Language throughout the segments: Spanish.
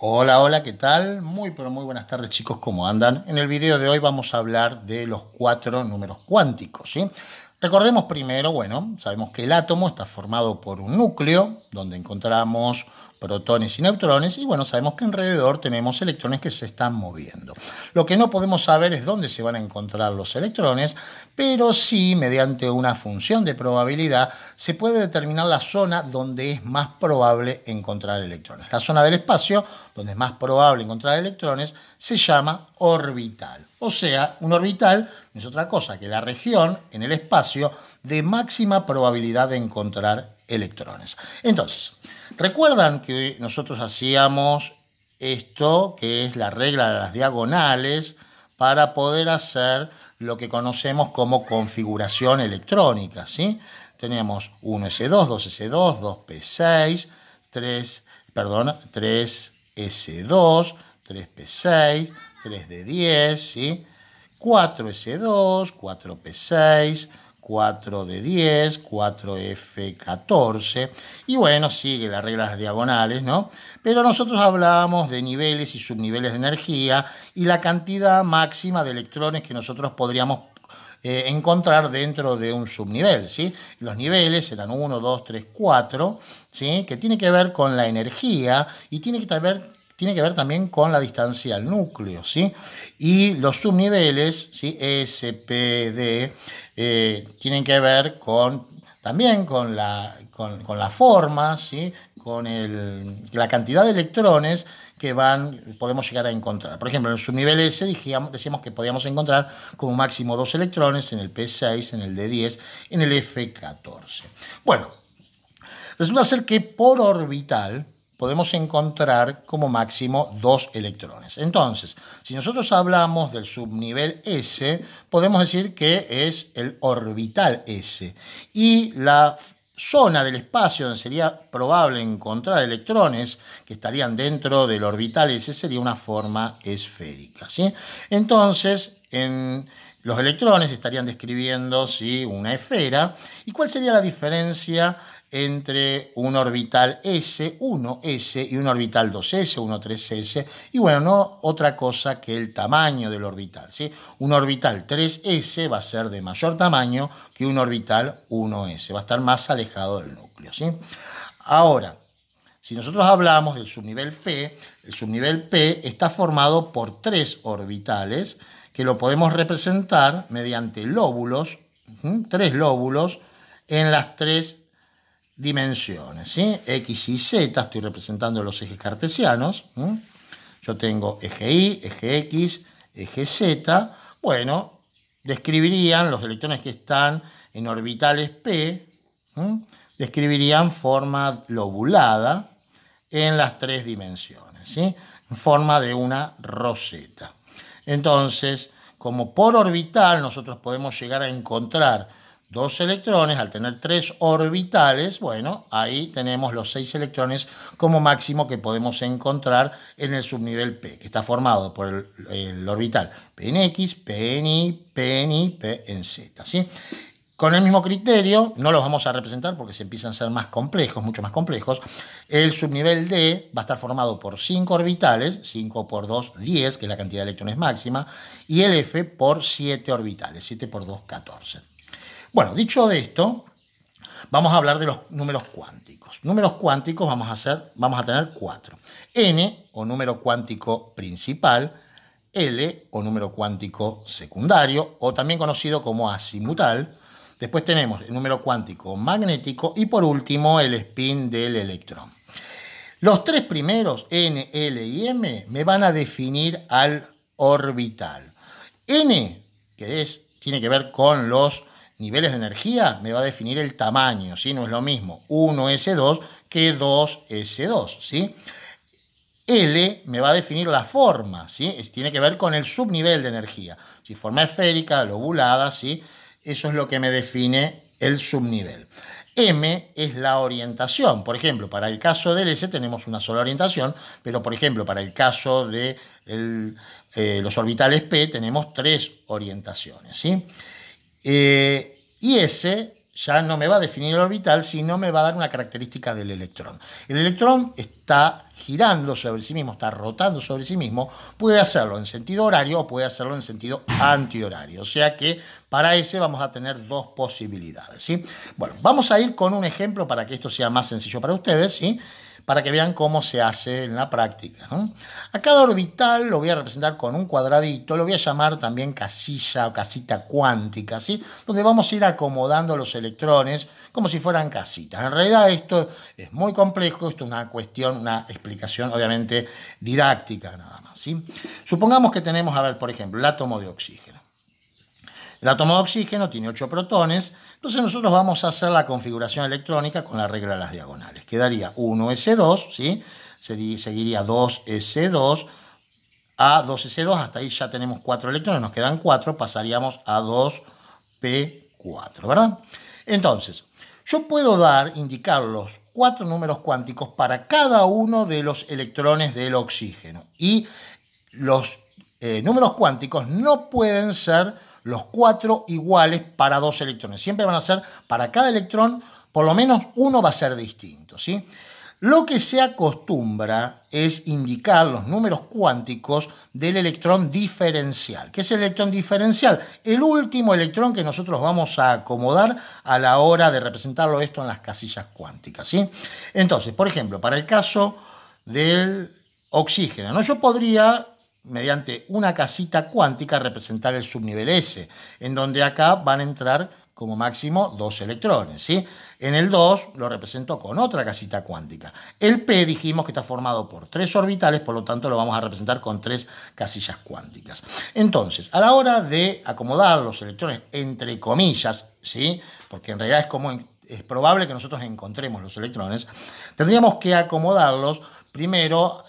Hola, hola, ¿qué tal? Muy, pero muy buenas tardes, chicos, ¿cómo andan? En el video de hoy vamos a hablar de los cuatro números cuánticos, ¿sí? Recordemos primero, bueno, sabemos que el átomo está formado por un núcleo, donde encontramos protones y neutrones, y bueno, sabemos que alrededor tenemos electrones que se están moviendo. Lo que no podemos saber es dónde se van a encontrar los electrones, pero sí, mediante una función de probabilidad, se puede determinar la zona donde es más probable encontrar electrones. La zona del espacio, donde es más probable encontrar electrones, se llama orbital. O sea, un orbital no es otra cosa que la región en el espacio de máxima probabilidad de encontrar electrones. Entonces, recuerdan que nosotros hacíamos esto, que es la regla de las diagonales, para poder hacer lo que conocemos como configuración electrónica, ¿sí? Tenemos 1s2, 2s2, 2p6, 3s2, 3p6, 3d10, ¿sí? 4s2, 4p6, 4d10, 4f14, y bueno, sigue las reglas diagonales, ¿no? Pero nosotros hablábamos de niveles y subniveles de energía y la cantidad máxima de electrones que nosotros podríamos encontrar dentro de un subnivel, ¿sí? Los niveles eran 1, 2, 3, 4, ¿sí? Que tiene que ver con la energía y tiene que ver también con la distancia al núcleo, ¿sí? Y los subniveles, ¿sí? S, P, D, tienen que ver también con la forma, ¿sí? Con la cantidad de electrones que podemos llegar a encontrar. Por ejemplo, en el subnivel S decíamos que podíamos encontrar como máximo 2 electrones, en el P6, en el D10, en el F14. Bueno, resulta ser que por orbital podemos encontrar como máximo 2 electrones. Entonces, si nosotros hablamos del subnivel S, podemos decir que es el orbital S. Y la zona del espacio donde sería probable encontrar electrones que estarían dentro del orbital S sería una forma esférica, ¿sí? Entonces, los electrones estarían describiendo, ¿sí?, una esfera. ¿Y cuál sería la diferencia entre un orbital S, 1S, y un orbital 2S, 1, 3S? Y bueno, no otra cosa que el tamaño del orbital, ¿sí? Un orbital 3S va a ser de mayor tamaño que un orbital 1S, va a estar más alejado del núcleo, ¿sí? Ahora, si nosotros hablamos del subnivel P, el subnivel P está formado por 3 orbitales que lo podemos representar mediante lóbulos, 3 lóbulos en las 3 dimensiones, ¿sí? X y Z, estoy representando los ejes cartesianos. Yo tengo eje Y, eje X, eje Z. Bueno, describirían los electrones que están en orbitales P, describirían forma lobulada en las 3 dimensiones, ¿sí? En forma de una roseta. Entonces, como por orbital nosotros podemos llegar a encontrar 2 electrones, al tener 3 orbitales, bueno, ahí tenemos los 6 electrones como máximo que podemos encontrar en el subnivel P, que está formado por el orbital P en X, P en Y, P en Y, P en Z, ¿sí? Con el mismo criterio, no los vamos a representar porque se empiezan a ser más complejos, mucho más complejos. El subnivel D va a estar formado por 5 orbitales, 5 por 2, 10, que es la cantidad de electrones máxima, y el F por 7 orbitales, 7 por 2, 14. Bueno, dicho esto, vamos a hablar de los números cuánticos. Números cuánticos vamos a tener 4. N, o número cuántico principal; L, o número cuántico secundario, o también conocido como azimutal. Después tenemos el número cuántico magnético y por último el spin del electrón. Los 3 primeros, N, L y M, me van a definir al orbital. N, que tiene que ver con los niveles de energía, me va a definir el tamaño, ¿sí? No es lo mismo 1s2 que 2s2, ¿sí? L me va a definir la forma, ¿sí? Tiene que ver con el subnivel de energía. Si forma esférica, lobulada, ¿sí? Eso es lo que me define el subnivel. M es la orientación. Por ejemplo, para el caso del S tenemos una sola orientación, pero por ejemplo, para el caso de los orbitales P tenemos 3 orientaciones, ¿sí? Y S ya no me va a definir el orbital, sino me va a dar una característica del electrón. El electrón está girando sobre sí mismo, está rotando sobre sí mismo, puede hacerlo en sentido horario o puede hacerlo en sentido antihorario. O sea que para ese vamos a tener dos posibilidades, ¿sí? Bueno, vamos a ir con un ejemplo para que esto sea más sencillo para ustedes, ¿sí? Para que vean cómo se hace en la práctica, ¿no? A cada orbital lo voy a representar con un cuadradito, lo voy a llamar también casilla o casita cuántica, ¿sí? Donde vamos a ir acomodando los electrones como si fueran casitas. En realidad esto es muy complejo, esto es una cuestión, una explicación obviamente didáctica nada más, ¿sí? Supongamos que tenemos, a ver, por ejemplo, el átomo de oxígeno. El átomo de oxígeno tiene 8 protones, entonces nosotros vamos a hacer la configuración electrónica con la regla de las diagonales. Quedaría 1s2, ¿sí? Seguiría 2s2, a 2s2, hasta ahí ya tenemos 4 electrones, nos quedan 4, pasaríamos a 2p4, ¿verdad? Entonces, yo puedo indicar los 4 números cuánticos para cada uno de los electrones del oxígeno. Y los números cuánticos no pueden ser los 4 iguales para 2 electrones. Siempre van a ser, para cada electrón, por lo menos uno va a ser distinto, ¿sí? Lo que se acostumbra es indicar los números cuánticos del electrón diferencial. ¿Qué es el electrón diferencial? El último electrón que nosotros vamos a acomodar a la hora de representarlo esto en las casillas cuánticas, ¿sí? Entonces, por ejemplo, para el caso del oxígeno, ¿no? Yo podría, mediante una casita cuántica, representar el subnivel S, en donde acá van a entrar como máximo 2 electrones, ¿sí? En el 2 lo represento con otra casita cuántica. El P dijimos que está formado por 3 orbitales, por lo tanto lo vamos a representar con 3 casillas cuánticas. Entonces, a la hora de acomodar los electrones entre comillas, ¿sí? Porque en realidad es probable que nosotros encontremos los electrones, tendríamos que acomodarlos primero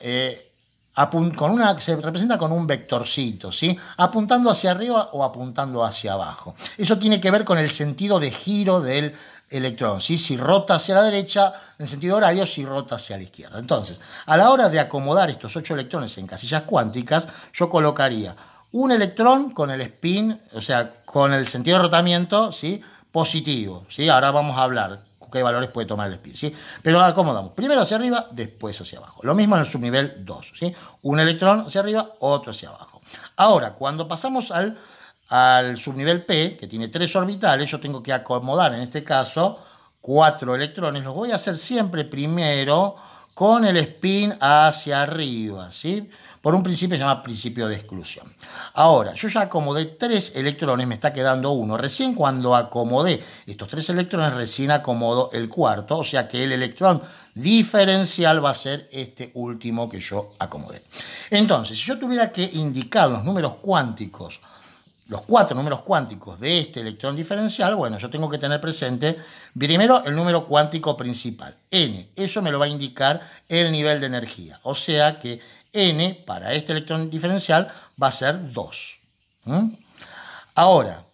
se representa con un vectorcito, ¿sí? Apuntando hacia arriba o apuntando hacia abajo. Eso tiene que ver con el sentido de giro del electrón, ¿sí? Si rota hacia la derecha, en sentido horario, si rota hacia la izquierda. Entonces, a la hora de acomodar estos 8 electrones en casillas cuánticas, yo colocaría un electrón con el spin, o sea, con el sentido de rotamiento, ¿sí? Positivo, ¿sí? Ahora vamos a hablar qué valores puede tomar el spin, ¿sí? Pero acomodamos primero hacia arriba, después hacia abajo. Lo mismo en el subnivel 2, ¿sí? Un electrón hacia arriba, otro hacia abajo. Ahora, cuando pasamos al subnivel P, que tiene 3 orbitales, yo tengo que acomodar, en este caso, 4 electrones. Los voy a hacer siempre primero con el spin hacia arriba, ¿sí? Por un principio se llama principio de exclusión. Ahora, yo ya acomodé 3 electrones, me está quedando uno. Recién cuando acomodé estos 3 electrones, recién acomodo el cuarto, o sea que el electrón diferencial va a ser este último que yo acomodé. Entonces, si yo tuviera que indicar los números cuánticos, los 4 números cuánticos de este electrón diferencial, bueno, yo tengo que tener presente primero el número cuántico principal, n. Eso me lo va a indicar el nivel de energía. O sea que n para este electrón diferencial va a ser 2. Ahora,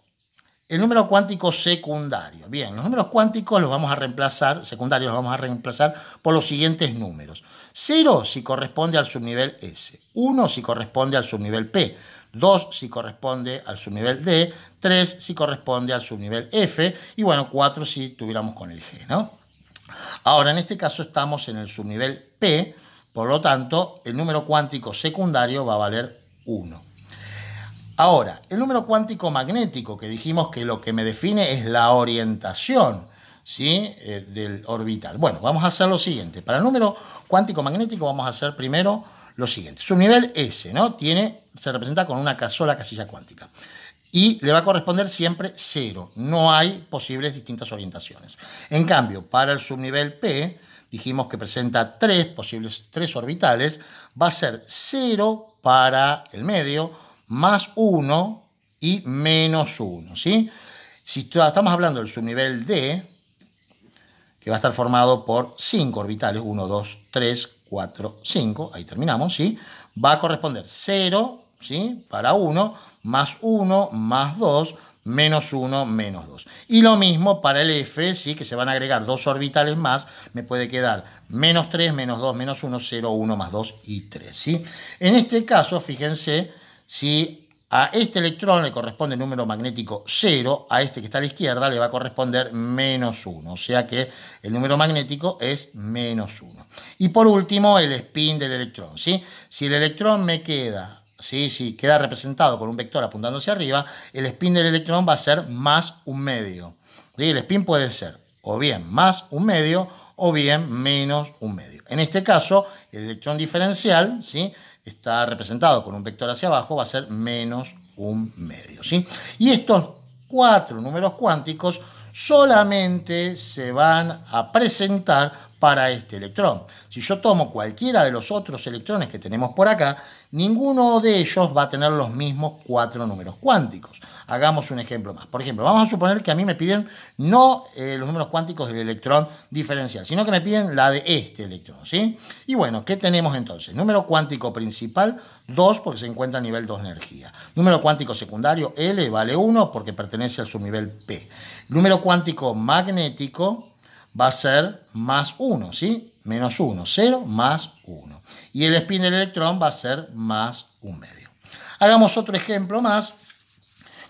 el número cuántico secundario. Bien, los números cuánticos los vamos a reemplazar, secundarios los vamos a reemplazar por los siguientes números. 0 si corresponde al subnivel S, 1 si corresponde al subnivel P, 2 si corresponde al subnivel D, 3 si corresponde al subnivel F y bueno, 4 si tuviéramos con el G, ¿no? Ahora, en este caso estamos en el subnivel P, por lo tanto, el número cuántico secundario va a valer 1. Ahora, el número cuántico magnético, que dijimos que lo que me define es la orientación, ¿sí? Del orbital. Bueno, vamos a hacer lo siguiente. Para el número cuántico magnético vamos a hacer primero lo siguiente. Subnivel S, ¿no? Se representa con una sola casilla cuántica. Y le va a corresponder siempre 0. No hay posibles distintas orientaciones. En cambio, para el subnivel P, dijimos que presenta 3 orbitales, va a ser 0 para el medio, más 1 y menos 1, ¿sí? Si estamos hablando del subnivel D, que va a estar formado por 5 orbitales, 1, 2, 3, 4, 5, ahí terminamos, ¿sí? Va a corresponder 0, ¿sí? Para 1, más 1, más 2, menos 1, menos 2. Y lo mismo para el F, ¿sí? Que se van a agregar 2 orbitales más, me puede quedar menos 3, menos 2, menos 1, 0, 1, más 2 y 3, ¿sí? En este caso, fíjense, si A este electrón le corresponde el número magnético 0, a este que está a la izquierda le va a corresponder -1, o sea que el número magnético es -1. Y por último, el spin del electrón, ¿sí? Si el electrón me queda, ¿sí? Si queda representado con un vector apuntando hacia arriba, el spin del electrón va a ser +1/2. ¿Sí? El spin puede ser o bien +1/2 o bien -1/2. En este caso, el electrón diferencial, ¿sí? Está representado con un vector hacia abajo, va a ser -1/2, ¿sí? Y estos 4 números cuánticos solamente se van a presentar para este electrón. Si yo tomo cualquiera de los otros electrones que tenemos por acá, ninguno de ellos va a tener los mismos 4 números cuánticos. Hagamos un ejemplo más. Por ejemplo, vamos a suponer que a mí me piden no los números cuánticos del electrón diferencial, sino que me piden la de este electrón, ¿sí? Y bueno, ¿qué tenemos entonces? Número cuántico principal, 2, porque se encuentra a nivel 2 de energía. Número cuántico secundario, L, vale 1, porque pertenece al subnivel P. Número cuántico magnético va a ser +1, ¿sí? -1, 0 más 1. Y el spin del electrón va a ser +1/2. Hagamos otro ejemplo más,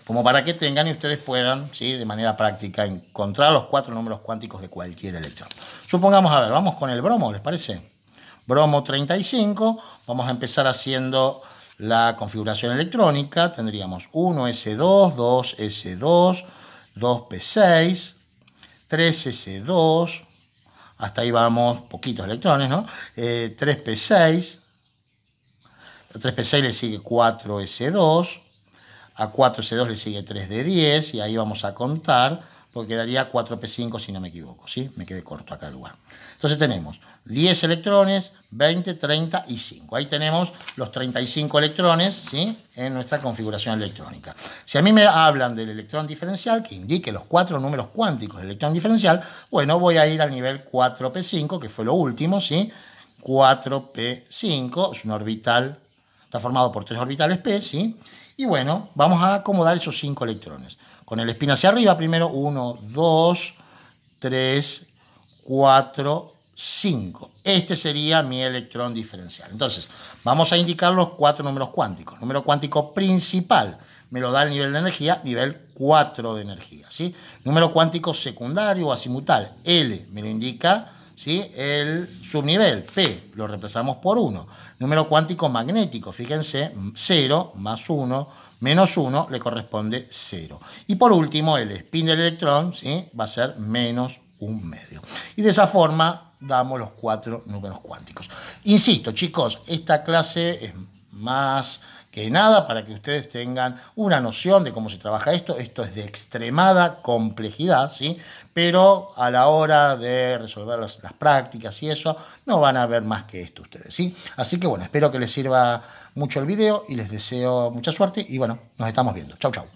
como para que tengan y ustedes puedan, ¿sí? De manera práctica, encontrar los 4 números cuánticos de cualquier electrón. Supongamos, a ver, vamos con el bromo, ¿les parece? Bromo 35, vamos a empezar haciendo la configuración electrónica. Tendríamos 1s2, 2s2, 2p6, 3s2, hasta ahí vamos, poquitos electrones, ¿no? 3p6, a 3p6 le sigue 4s2, a 4s2 le sigue 3d10, y ahí vamos a contar, porque quedaría 4p5 si no me equivoco, ¿sí? Me quedé corto acá el lugar. Entonces tenemos 10 electrones, 20, 30 y 5. Ahí tenemos los 35 electrones, ¿sí? En nuestra configuración electrónica. Si a mí me hablan del electrón diferencial, que indique los 4 números cuánticos del electrón diferencial, bueno, voy a ir al nivel 4p5, que fue lo último, ¿sí? 4p5 es un orbital, está formado por 3 orbitales p, ¿sí? Y bueno, vamos a acomodar esos 5 electrones. Con el spin hacia arriba, primero 1, 2, 3, 4, 5. Este sería mi electrón diferencial. Entonces, vamos a indicar los 4 números cuánticos. Número cuántico principal me lo da el nivel de energía, nivel 4 de energía, ¿sí? Número cuántico secundario o azimutal, L, me lo indica, ¿sí? El subnivel, P, lo reemplazamos por 1. Número cuántico magnético, fíjense, 0 más 1 menos 1 le corresponde 0. Y por último, el spin del electrón, ¿sí? Va a ser -1/2. Y de esa forma damos los 4 números cuánticos. Insisto, chicos, esta clase es más que nada para que ustedes tengan una noción de cómo se trabaja esto. Esto es de extremada complejidad, ¿sí? Pero a la hora de resolver las prácticas y eso, no van a ver más que esto ustedes, ¿sí? Así que bueno, espero que les sirva mucho el video y les deseo mucha suerte y bueno, nos estamos viendo. Chau, chau.